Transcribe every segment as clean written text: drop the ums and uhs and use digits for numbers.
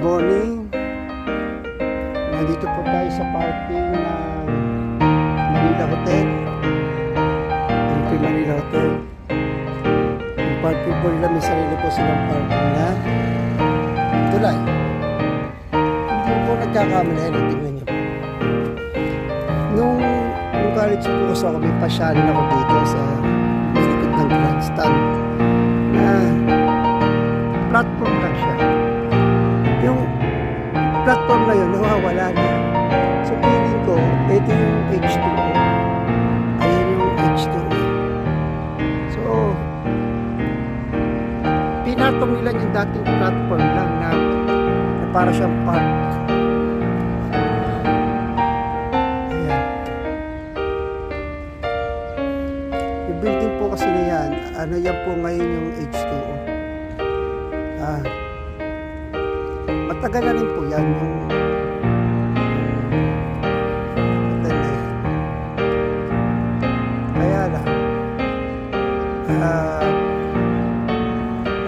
Morning. Nandito po tayo sa parking ng Manila Hotel. Ito yung Manila Hotel. Yung parking po nila, may sarili po silang parking na tulay. Hindi po nagkakamali. Tingnan nyo po. Nung college po kasi ako, may pasyalan ako dito sa likod ng grandstand na platform lang siya. Yung platform na yun, nawawala na. So, feeling ko, ito yung H2O. Ayan yung H2O. So, pinatong nila yung dating platform lang na para siyang park. Ayan. Yung building po kasi na yan, ano yan po ngayon yung H2O. Matagal na rin po yan yung hotel na yan. Kaya lang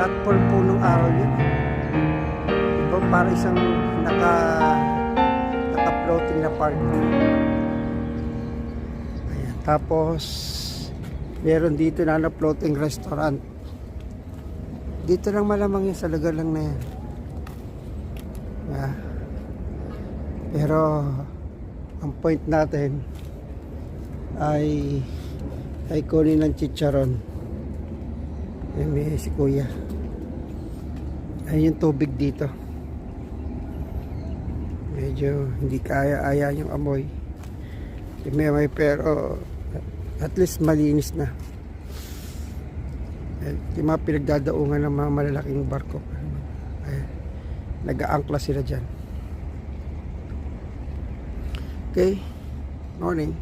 platform po nung araw yun, diba, para isang naka-floating na park. Ayan. Tapos meron dito na floating restaurant. Dito lang malamang yun sa lugar lang na yan. Pero ang point natin ay kunin ng chicharon. May si kuya. Ayun yung tubig dito. Medyo hindi kaya-aya yung amoy. May pero at least malinis na. Yung mga pinagdadaungan ng mga malalaking barko. Nag-aangkla sila dyan. Okay, morning.